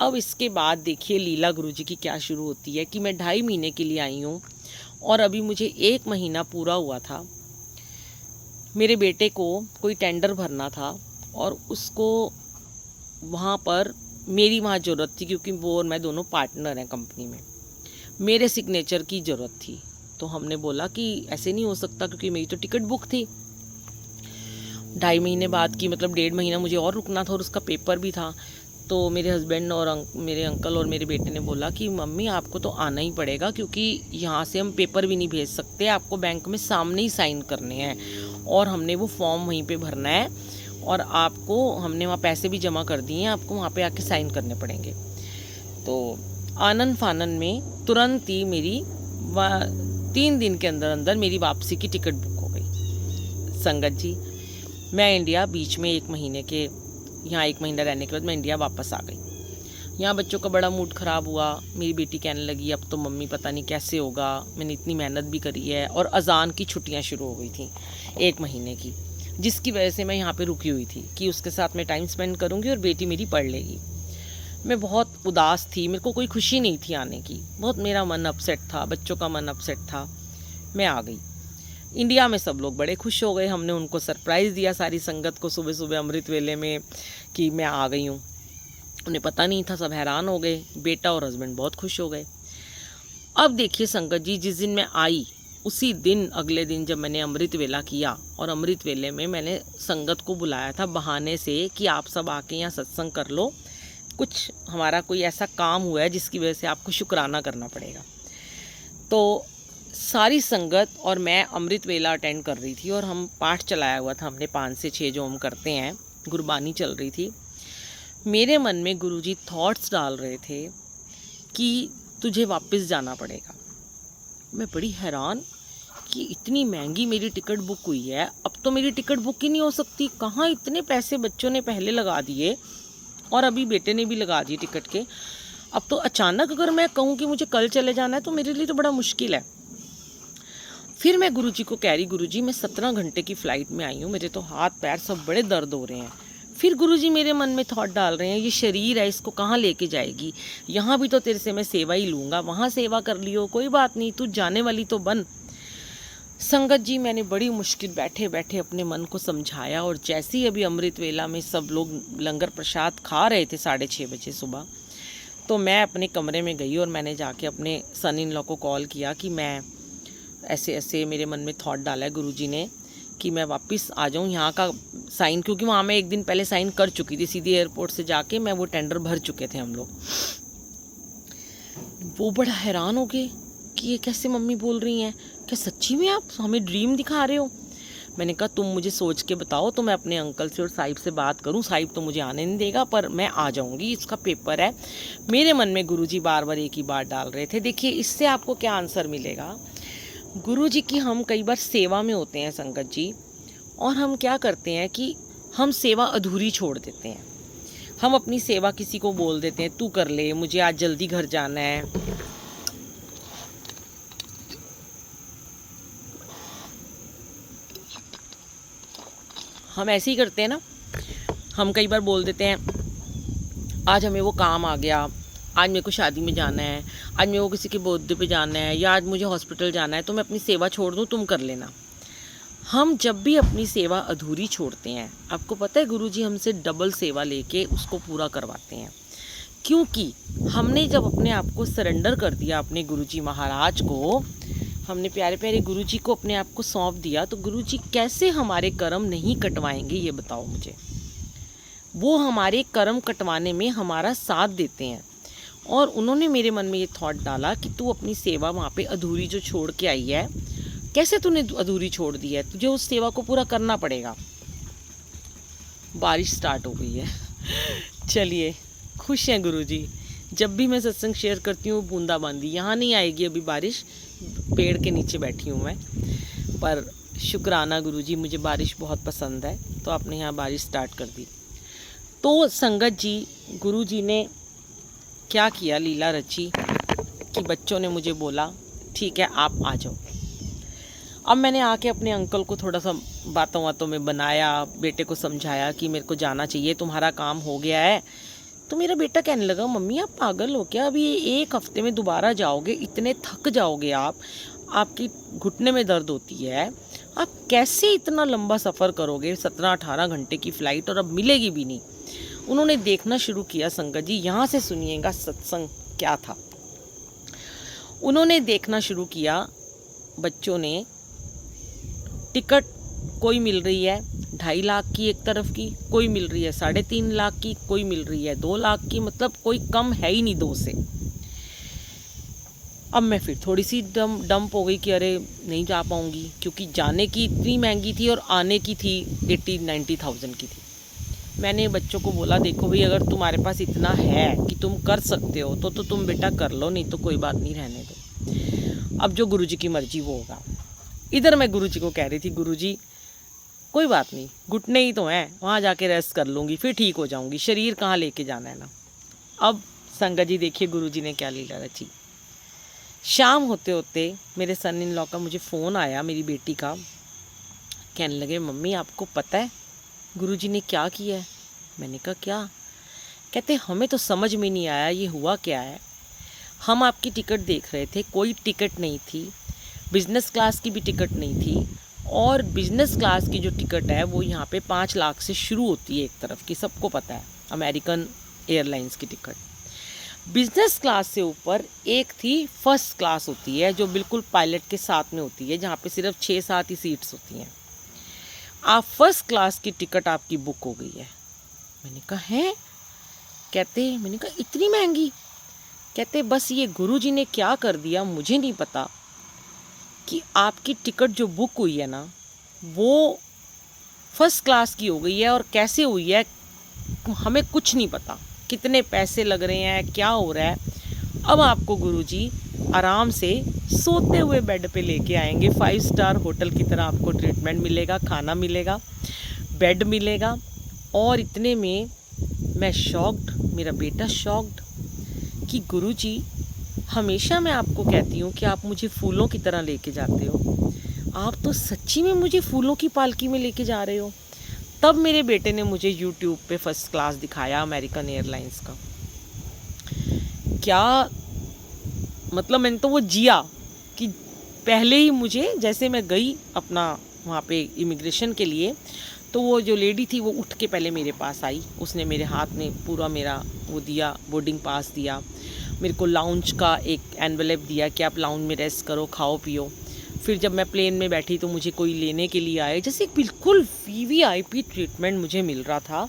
अब इसके बाद देखिए लीला गुरुजी की क्या शुरू होती है कि मैं 2.5 महीने के लिए आई हूँ और अभी मुझे 1 महीना पूरा हुआ था। मेरे बेटे को कोई टेंडर भरना था और उसको वहाँ पर मेरी वहाँ ज़रूरत थी, क्योंकि वो और मैं दोनों पार्टनर हैं कंपनी में। मेरे सिग्नेचर की ज़रूरत थी। तो हमने बोला कि ऐसे नहीं हो सकता, क्योंकि मेरी तो टिकट बुक थी। 2.5 महीने बाद की, मतलब 1.5 महीना मुझे और रुकना था और उसका पेपर भी था। तो मेरे हस्बैंड और मेरे अंकल और मेरे बेटे ने बोला कि मम्मी आपको तो आना ही पड़ेगा, क्योंकि यहाँ से हम पेपर भी नहीं भेज सकते, आपको बैंक में सामने ही साइन करने हैं और हमने वो फॉर्म वहीं पे भरना है और आपको हमने वहाँ पैसे भी जमा कर दिए हैं, आपको वहाँ पे आके साइन करने पड़ेंगे। तो आनन फानन में तुरंत ही मेरी 3 दिन के अंदर अंदर मेरी वापसी की टिकट बुक हो गई। संगत जी, मैं इंडिया बीच में 1 महीने के, यहाँ 1 महीना रहने के बाद मैं इंडिया वापस आ गई। यहाँ बच्चों का बड़ा मूड ख़राब हुआ। मेरी बेटी कहने लगी अब तो मम्मी पता नहीं कैसे होगा, मैंने इतनी मेहनत भी करी है। और अजान की छुट्टियाँ शुरू हो गई थी 1 महीने की, जिसकी वजह से मैं यहाँ पे रुकी हुई थी कि उसके साथ मैं टाइम स्पेंड करूँगी और बेटी मेरी पढ़ लेगी। मैं बहुत उदास थी, मेरे को कोई खुशी नहीं थी आने की। बहुत मेरा मन अपसेट था, बच्चों का मन अपसेट था। मैं आ गई। इंडिया में सब लोग बड़े खुश हो गए। हमने उनको सरप्राइज़ दिया सारी संगत को सुबह सुबह अमृत वेले में कि मैं आ गई हूँ। उन्हें पता नहीं था, सब हैरान हो गए। बेटा और हस्बैंड बहुत खुश हो गए। अब देखिए संगत जी, जिस दिन मैं आई उसी दिन अगले दिन जब मैंने अमृत वेला किया, और अमृत वेले में मैंने संगत को बुलाया था बहाने से कि आप सब आके यहाँ सत्संग कर लो, कुछ हमारा कोई ऐसा काम हुआ है जिसकी वजह से आपको शुक्राना करना पड़ेगा। तो सारी संगत और मैं अमृत वेला अटेंड कर रही थी और हम पाठ चलाया हुआ था हमने 5 से 6 जो हम करते हैं, गुरबानी चल रही थी। मेरे मन में गुरुजी थॉट्स डाल रहे थे कि तुझे वापस जाना पड़ेगा। मैं बड़ी हैरान कि इतनी महंगी मेरी टिकट बुक हुई है, अब तो मेरी टिकट बुक ही नहीं हो सकती। कहाँ इतने पैसे बच्चों ने पहले लगा दिए और अभी बेटे ने भी लगा दिए टिकट के। अब तो अचानक अगर मैं कहूँ कि मुझे कल चले जाना है तो मेरे लिए तो बड़ा मुश्किल है। फिर मैं गुरुजी को कह रही, गुरुजी मैं 17 घंटे की फ़्लाइट में आई हूँ, मेरे तो हाथ पैर सब बड़े दर्द हो रहे हैं। फिर गुरुजी मेरे मन में थॉट डाल रहे हैं, ये शरीर है, इसको कहाँ लेके जाएगी, यहाँ भी तो तेरे से मैं सेवा ही लूँगा, वहाँ सेवा कर लियो, कोई बात नहीं, तू जाने वाली तो बन। संगत जी, मैंने बड़ी मुश्किल बैठे बैठे अपने मन को समझाया। और जैसे ही अभी अमृत वेला में सब लोग लंगर प्रसाद खा रहे थे 6:30 बजे सुबह, तो मैं अपने कमरे में गई और मैंने जाके अपने सन इन लॉ को कॉल किया कि मैं ऐसे ऐसे मेरे मन में थॉट डाला है गुरुजी ने कि मैं वापस आ जाऊँ यहाँ का साइन, क्योंकि वहाँ मैं 1 दिन पहले साइन कर चुकी थी, सीधे एयरपोर्ट से जाके मैं वो टेंडर भर चुके थे हम लोग। वो बड़ा हैरान हो गए कि ये कैसे मम्मी बोल रही हैं, क्या सच्ची में आप हमें ड्रीम दिखा रहे हो। मैंने कहा तुम मुझे सोच के बताओ तो मैं अपने अंकल से और साहिब से बात करूं। साहिब तो मुझे आने नहीं देगा, पर मैं आ जाऊंगी, इसका पेपर है। मेरे मन में गुरुजी बार बार एक ही बात डाल रहे थे। देखिए इससे आपको क्या आंसर मिलेगा। गुरुजी की हम कई बार सेवा में होते हैं संगत जी, और हम क्या करते हैं कि हम सेवा अधूरी छोड़ देते हैं। हम अपनी सेवा किसी को बोल देते हैं तू कर ले, मुझे आज जल्दी घर जाना है। हम ऐसे ही करते हैं ना, हम कई बार बोल देते हैं आज हमें वो काम आ गया, आज मेरे को शादी में जाना है, आज मेरे को किसी के बर्थडे पे जाना है, या आज मुझे हॉस्पिटल जाना है, तो मैं अपनी सेवा छोड़ दूँ, तुम कर लेना। हम जब भी अपनी सेवा अधूरी छोड़ते हैं, आपको पता है गुरुजी हमसे डबल सेवा लेके उसको पूरा करवाते हैं। क्योंकि हमने जब अपने आप को सरेंडर कर दिया अपने गुरुजी महाराज को, हमने प्यारे प्यारे गुरुजी को अपने आप को सौंप दिया, तो गुरुजी कैसे हमारे कर्म नहीं कटवाएंगे ये बताओ मुझे। वो हमारे कर्म कटवाने में हमारा साथ देते हैं। और उन्होंने मेरे मन में ये थॉट डाला कि तू अपनी सेवा वहाँ पे अधूरी जो छोड़ के आई है, कैसे तूने अधूरी छोड़ दी है, तुझे उस सेवा को पूरा करना पड़ेगा। बारिश स्टार्ट हो गई है। चलिए, खुश हैं गुरुजी। जब भी मैं सत्संग शेयर करती हूँ बूंदाबांदी, यहाँ नहीं आएगी अभी बारिश, पेड़ के नीचे बैठी हूँ मैं, पर शुक्राना गुरुजी, मुझे बारिश बहुत पसंद है, तो आपने यहाँ बारिश स्टार्ट कर दी। तो संगत जी, गुरुजी ने क्या किया, लीला रची कि बच्चों ने मुझे बोला ठीक है आप आ जाओ। अब मैंने आके अपने अंकल को थोड़ा सा बातों में बनाया, बेटे को समझाया कि मेरे को जाना चाहिए, तुम्हारा काम हो गया है। तो मेरा बेटा कहने लगा मम्मी आप पागल हो क्या, अभी एक हफ्ते में दोबारा जाओगे, इतने थक जाओगे आप, आपकी घुटने में दर्द होती है, आप कैसे इतना लंबा सफ़र करोगे, 17-18 घंटे की फ़्लाइट, और अब मिलेगी भी नहीं। उन्होंने देखना शुरू किया संगत जी, यहाँ से सुनिएगा सत्संग क्या था। उन्होंने देखना शुरू किया, बच्चों ने टिकट कोई मिल रही है 2.5 लाख की एक तरफ की, कोई मिल रही है 3.5 लाख की, कोई मिल रही है 2 लाख की, मतलब कोई कम है ही नहीं 2 से। अब मैं फिर थोड़ी सी डंप हो गई कि अरे नहीं जा पाऊंगी, क्योंकि जाने की इतनी महंगी थी और आने की थी 80-90,000 की थी। मैंने बच्चों को बोला देखो भाई अगर तुम्हारे पास इतना है कि तुम कर सकते हो तो तुम बेटा कर लो, नहीं तो कोई बात नहीं, रहने दो, अब जो गुरुजी की मर्जी वो होगा। इधर मैं गुरुजी को कह रही थी गुरुजी कोई बात नहीं, घुटने ही तो हैं, वहाँ जाके रेस्ट कर लूँगी, फिर ठीक हो जाऊँगी, शरीर कहाँ लेके जाना है ना। अब संगत जी देखिए गुरुजी ने क्या लीला रची। शाम होते होते मेरे सन इन लॉ का मुझे फ़ोन आया, मेरी बेटी का, कहने लगे मम्मी आपको पता है गुरुजी ने क्या किया है। मैंने कहा क्या। कहते हमें तो समझ में नहीं आया ये हुआ क्या है, हम आपकी टिकट देख रहे थे, कोई टिकट नहीं थी, बिज़नेस क्लास की भी टिकट नहीं थी, और बिज़नेस क्लास की जो टिकट है वो यहाँ पे 5 लाख से शुरू होती है एक तरफ की, सबको पता है, अमेरिकन एयरलाइंस की टिकट। बिज़नेस क्लास से ऊपर एक थी फर्स्ट क्लास होती है जो बिल्कुल पायलट के साथ में होती है, जहाँ पे सिर्फ 6-7 ही सीट्स होती हैं। आप फर्स्ट क्लास की टिकट आपकी बुक हो गई है। मैंने कहा है, कहते मैंने कहा इतनी महंगी। कहते बस ये गुरुजी ने क्या कर दिया मुझे नहीं पता कि आपकी टिकट जो बुक हुई है ना वो फर्स्ट क्लास की हो गई है, और कैसे हुई है हमें कुछ नहीं पता, कितने पैसे लग रहे हैं, क्या हो रहा है। अब आपको गुरुजी आराम से सोते हुए बेड पे लेके आएंगे, 5 स्टार होटल की तरह आपको ट्रीटमेंट मिलेगा, खाना मिलेगा, बेड मिलेगा। और इतने में मैं शॉक्ड, मेरा बेटा शॉक्ड कि गुरुजी हमेशा मैं आपको कहती हूँ कि आप मुझे फूलों की तरह लेके जाते हो, आप तो सच्ची में मुझे फूलों की पालकी में लेके जा रहे हो। तब मेरे बेटे ने मुझे यूट्यूब पे फर्स्ट क्लास दिखाया अमेरिकन एयरलाइंस का। क्या मतलब मैंने तो वो जिया कि पहले ही मुझे, जैसे मैं गई अपना वहाँ पे इमिग्रेशन के लिए, तो वो जो लेडी थी वो उठ के पहले मेरे पास आई, उसने मेरे हाथ में पूरा मेरा वो दिया, बोर्डिंग पास दिया, मेरे को लाउंज का एक एनवेलप दिया कि आप लाउंज में रेस्ट करो, खाओ पियो। फिर जब मैं प्लेन में बैठी तो मुझे कोई लेने के लिए आए, जैसे बिल्कुल वीवीआईपी ट्रीटमेंट मुझे मिल रहा था।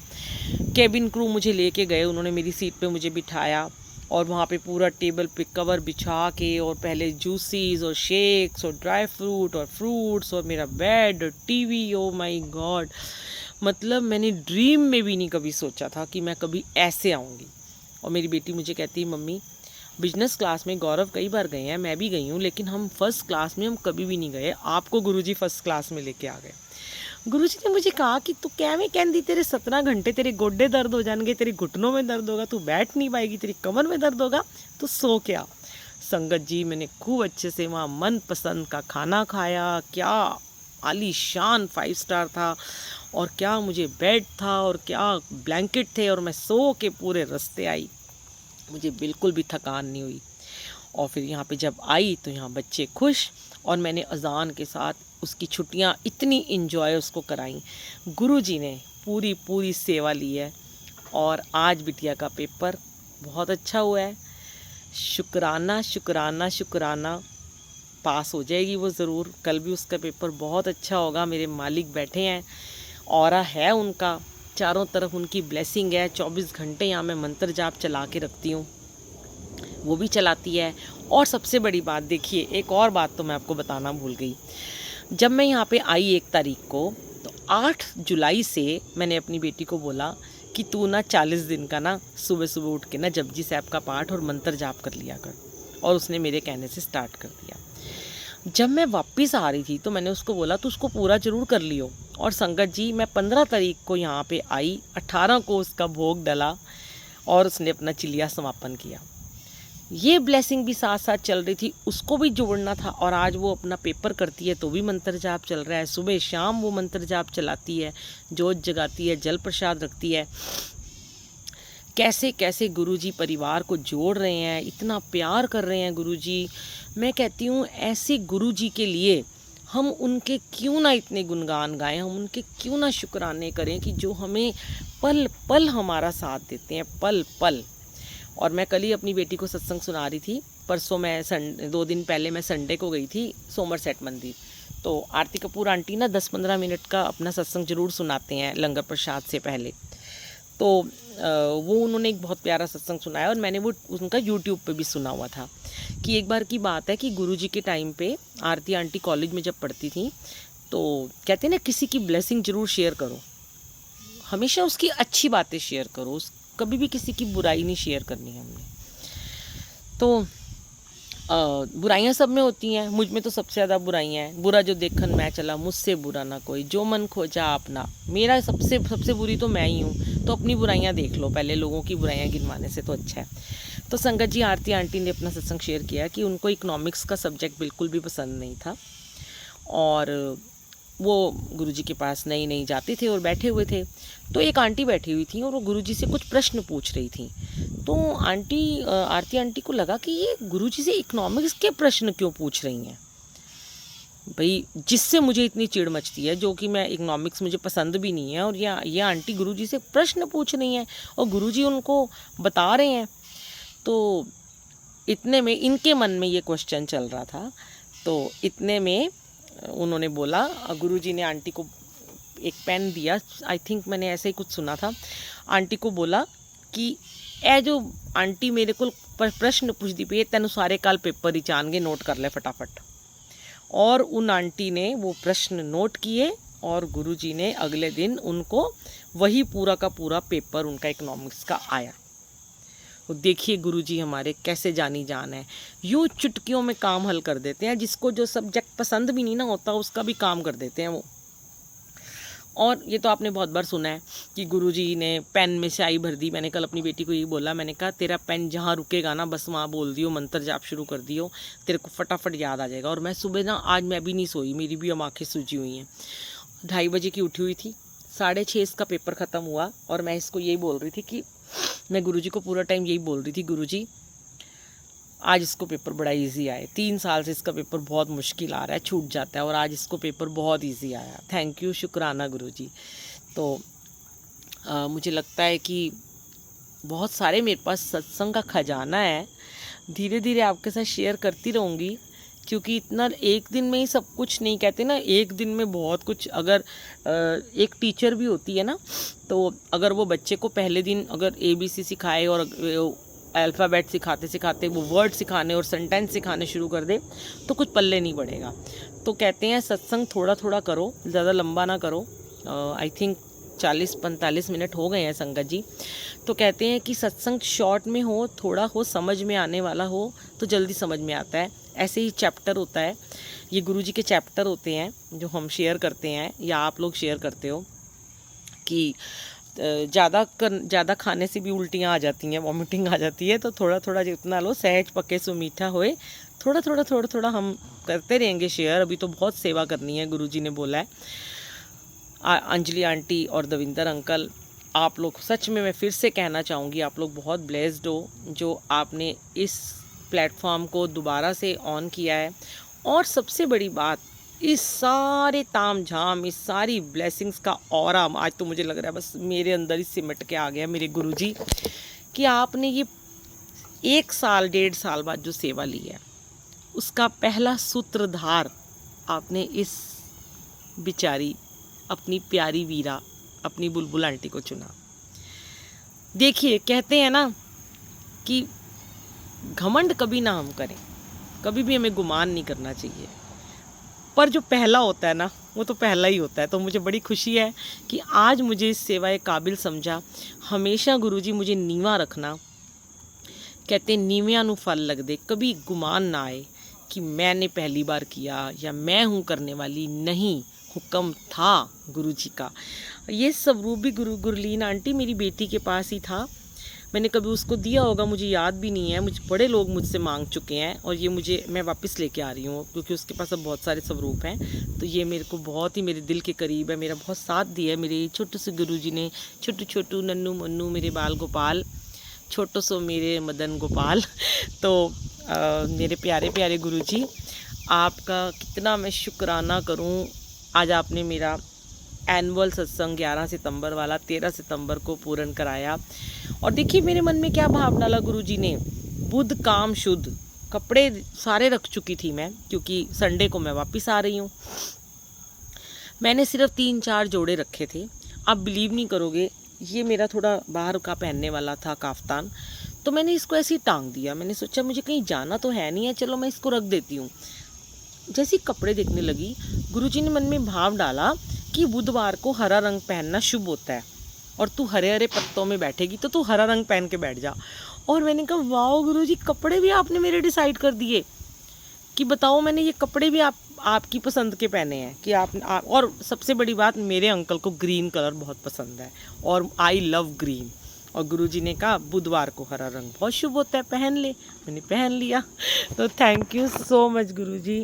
केबिन क्रू मुझे लेके गए, उन्होंने मेरी सीट पे मुझे बिठाया और वहाँ पे पूरा टेबल पे कवर बिछा के, और पहले जूसीज और शेक्स और ड्राई फ्रूट और फ्रूट्स और मेरा बेड और टीवी। ओ माय गॉड, मतलब मैंने ड्रीम में भी नहीं कभी सोचा था कि मैं कभी ऐसे आऊँगी। और मेरी बेटी मुझे कहती है मम्मी बिजनेस क्लास में गौरव कई बार गए हैं, मैं भी गई हूँ, लेकिन हम फर्स्ट क्लास में हम कभी भी नहीं गए, आपको गुरुजी फर्स्ट क्लास में लेके आ गए। गुरुजी ने मुझे कहा कि तू कैਵੇਂ कहती, तेरे 17 घंटे तेरे गोडे दर्द हो जाएंगे, तेरे घुटनों में दर्द होगा, तू बैठ नहीं पाएगी, तेरी कमर में दर्द होगा, तो सो क्या। संगत जी मैंने खूब अच्छे से वहाँ मन पसंद का खाना खाया, क्या आलीशान 5 स्टार था, और क्या मुझे बेड था और क्या ब्लैंकेट थे, और मैं सो के पूरे रास्ते आई, मुझे बिल्कुल भी थकान नहीं हुई। और फिर यहाँ पे जब आई तो यहाँ बच्चे खुश, और मैंने अजान के साथ उसकी छुट्टियाँ इतनी इंजॉय उसको कराई। गुरुजी ने पूरी पूरी सेवा ली है, और आज बिटिया का पेपर बहुत अच्छा हुआ है। शुक्राना शुक्राना शुक्राना, पास हो जाएगी वो ज़रूर, कल भी उसका पेपर बहुत अच्छा होगा। मेरे मालिक बैठे हैं, औरा है उनका, चारों तरफ उनकी ब्लेसिंग है। 24 घंटे यहाँ मैं मंत्र जाप चला के रखती हूँ, वो भी चलाती है। और सबसे बड़ी बात देखिए, एक और बात तो मैं आपको बताना भूल गई। जब मैं यहाँ पे आई 1 तारीख को, तो 8 जुलाई से मैंने अपनी बेटी को बोला कि तू ना 40 दिन का ना सुबह सुबह उठ के ना जपजी साहब का पाठ और मंत्र जाप कर लिया कर, और उसने मेरे कहने से स्टार्ट कर दिया। जब मैं वापस आ रही थी तो मैंने उसको बोला तो उसको पूरा ज़रूर कर लियो। और संगत जी मैं 15 तारीख को यहाँ पे आई, 18 को उसका भोग डला और उसने अपना चिलिया समापन किया। ये ब्लेसिंग भी साथ साथ चल रही थी, उसको भी जोड़ना था। और आज वो अपना पेपर करती है तो भी मंत्र जाप चल रहा है, सुबह शाम वो मंत्र जाप चलाती है, जोत जगाती है, जल प्रसाद रखती है। कैसे कैसे गुरुजी परिवार को जोड़ रहे हैं, इतना प्यार कर रहे हैं गुरुजी। मैं कहती हूँ ऐसे गुरुजी के लिए हम उनके क्यों ना इतने गुणगान गाएं, हम उनके क्यों ना शुक्राने करें कि जो हमें पल पल हमारा साथ देते हैं, पल पल। और मैं कल ही अपनी बेटी को सत्संग सुना रही थी। परसों मैं 2 दिन पहले मैं संडे को गई थी सोमरसेट मंदिर। तो आरती कपूर आंटी ना 10-15 मिनट का अपना सत्संग ज़रूर सुनाते हैं लंगर प्रसाद से पहले। तो वो उन्होंने एक बहुत प्यारा सत्संग सुनाया और मैंने वो उनका यूट्यूब पे भी सुना हुआ था। कि एक बार की बात है कि गुरुजी के टाइम पे आरती आंटी कॉलेज में जब पढ़ती थी तो कहते हैं ना, किसी की ब्लेसिंग ज़रूर शेयर करो, हमेशा उसकी अच्छी बातें शेयर करो, कभी भी किसी की बुराई नहीं शेयर करनी है हमने। तो बुराइयां सब में होती हैं, मुझ में तो सबसे ज़्यादा बुराइयां हैं। बुरा जो देखन मैं चला, मुझसे बुरा ना कोई, जो मन खोजा अपना। मेरा सबसे बुरी तो मैं ही हूँ। तो अपनी बुराइयां देख लो पहले, लोगों की बुराइयां गिनवाने से तो अच्छा है। तो संगत जी, आरती आंटी ने अपना सत्संग शेयर किया कि उनको इकोनॉमिक्स का सब्जेक्ट बिल्कुल भी पसंद नहीं था और वो गुरुजी के पास नहीं जाते थे और बैठे हुए थे। तो एक आंटी बैठी हुई थी और वो गुरुजी से कुछ प्रश्न पूछ रही थी। तो आरती आंटी को लगा कि ये गुरुजी से इकोनॉमिक्स के प्रश्न क्यों पूछ रही हैं भाई, जिससे मुझे इतनी चिढ़ मचती है, जो कि मैं इकोनॉमिक्स मुझे पसंद भी नहीं है। और ये आंटी गुरुजी से प्रश्न पूछ रही हैं और गुरुजी उनको बता रहे हैं। तो इतने में इनके मन में ये क्वेश्चन चल रहा था। तो इतने में उन्होंने बोला, गुरुजी ने आंटी को एक पेन दिया, आई थिंक मैंने ऐसे ही कुछ सुना था। आंटी को बोला कि ए जो आंटी मेरे को प्रश्न पूछती पई, तेन सारे कल पेपर ही चाहनगे, नोट कर ले फटाफट। और उन आंटी ने वो प्रश्न नोट किए और गुरुजी ने अगले दिन उनको वही पूरा का पूरा पेपर उनका इकोनॉमिक्स का आया। तो देखिए गुरुजी हमारे कैसे जानी जान है, यूँ चुटकियों में काम हल कर देते हैं। जिसको जो सब्जेक्ट पसंद भी नहीं ना होता उसका भी काम कर देते हैं वो। और ये तो आपने बहुत बार सुना है कि गुरुजी ने पेन में स्याही भर दी। मैंने कल अपनी बेटी को यही बोला, मैंने कहा तेरा पेन जहाँ रुकेगा ना बस वहाँ बोल दियो, मंत्र जाप शुरू कर दियो, तेरे को फटाफट याद आ जाएगा। और मैं सुबह ना, आज मैं भी नहीं सोई, मेरी भी अब आँखें सूजी हुई हैं। 2:30 बजे की उठी हुई थी, 6:30 इसका पेपर ख़त्म हुआ और मैं इसको यही बोल रही थी कि मैं गुरुजी को पूरा टाइम यही बोल रही थी, गुरुजी आज इसको पेपर बड़ा इजी आया। 3 साल से इसका पेपर बहुत मुश्किल आ रहा है, छूट जाता है, और आज इसको पेपर बहुत इजी आया। थैंक यू, शुक्राना गुरुजी। तो मुझे लगता है कि बहुत सारे मेरे पास सत्संग का खजाना है, धीरे धीरे आपके साथ शेयर करती रहूँगी। क्योंकि इतना एक दिन में ही सब कुछ नहीं, कहते ना एक दिन में बहुत कुछ। अगर एक टीचर भी होती है ना, तो अगर वो बच्चे को पहले दिन अगर ABC सिखाए और अल्फ़ाबेट सिखाते सिखाते वो वर्ड सिखाने और सेंटेंस सिखाने शुरू कर दे तो कुछ पल्ले नहीं पड़ेगा। तो कहते हैं सत्संग थोड़ा थोड़ा करो, ज़्यादा लंबा ना करो। आई थिंक 40-45 मिनट हो गए हैं संगत जी। तो कहते हैं कि सत्संग शॉर्ट में हो, थोड़ा हो, समझ में आने वाला हो तो जल्दी समझ में आता है। ऐसे ही चैप्टर होता है, ये गुरुजी के चैप्टर होते हैं जो हम शेयर करते हैं या आप लोग शेयर करते हो कि ज़्यादा खाने से भी उल्टियाँ आ जाती हैं, वॉमिटिंग आ जाती है। तो थोड़ा थोड़ा जितना लो, सहज पके सो मीठा होए, थोड़ा थोड़ा हम करते रहेंगे शेयर। अभी तो बहुत सेवा करनी है, गुरुजी ने बोला है। अंजलि आंटी और दविंदर अंकल, आप लोग सच में, मैं फिर से कहना चाहूँगी, आप लोग बहुत ब्लेस्ड हो जो आपने इस प्लेटफॉर्म को दोबारा से ऑन किया है। और सबसे बड़ी बात, इस सारे ताम झाम, इस सारी ब्लेसिंग्स का ऑरा आज तो मुझे लग रहा है बस मेरे अंदर ही सिमट के आ गया मेरे गुरुजी, कि आपने ये 1 साल 1.5 साल बाद जो सेवा ली है उसका पहला सूत्रधार आपने इस बिचारी अपनी प्यारी वीरा, अपनी बुलबुल आंटी को चुना। देखिए कहते हैं ना कि घमंड कभी ना हम करें, कभी भी हमें गुमान नहीं करना चाहिए, पर जो पहला होता है ना वो तो पहला ही होता है। तो मुझे बड़ी खुशी है कि आज मुझे इस सेवाए काबिल समझा। हमेशा गुरुजी मुझे नीवा रखना, कहते नीवियां नु फल लग दे, कभी गुमान ना आए कि मैंने पहली बार किया या मैं हूँ करने वाली। नहीं, हुक्म था गुरुजी का। ये स्वरूप भी गुरलीन आंटी मेरी बेटी के पास ही था। मैंने कभी उसको दिया होगा मुझे याद भी नहीं है, मुझे बड़े लोग मुझसे मांग चुके हैं और ये मैं वापस लेके आ रही हूँ क्योंकि उसके पास अब बहुत सारे स्वरूप हैं। तो ये मेरे को बहुत ही मेरे दिल के करीब है, मेरा बहुत साथ दिया है मेरे छोटू से गुरुजी ने। छोटू छोटू नन्नू मन्नू मेरे बाल गोपाल, छोटो सो मेरे मदन गोपाल। तो मेरे प्यारे प्यारे गुरुजी, आपका कितना मैं शुक्राना करूं। आज आपने मेरा एनुअल सत्संग 11 सितंबर वाला 13 सितंबर को पूर्ण कराया। और देखिए मेरे मन में क्या भाव डाला गुरुजी ने, बुध काम शुद्ध। कपड़े सारे रख चुकी थी मैं क्योंकि संडे को मैं वापस आ रही हूँ। मैंने सिर्फ 3-4 जोड़े रखे थे। आप बिलीव नहीं करोगे, ये मेरा थोड़ा बाहर का पहनने वाला था काफ्तान, तो मैंने इसको ऐसे ही टांग दिया। मैंने सोचा मुझे कहीं जाना तो है नहीं है, चलो मैं इसको रख देती हूँ। जैसे कपड़े देखने लगी, गुरुजी ने मन में भाव डाला कि बुधवार को हरा रंग पहनना शुभ होता है और तू हरे हरे पत्तों में बैठेगी तो तू हरा रंग पहन के बैठ जा। और मैंने कहा वाह गुरुजी, कपड़े भी आपने मेरे डिसाइड कर दिए कि बताओ, मैंने ये कपड़े भी आपकी पसंद के पहने हैं कि और सबसे बड़ी बात, मेरे अंकल को ग्रीन कलर बहुत पसंद है और आई लव ग्रीन। और गुरुजी ने कहा बुधवार को हरा रंग बहुत शुभ होता है, पहन ले। मैंने पहन लिया। तो thank you so much Guruji.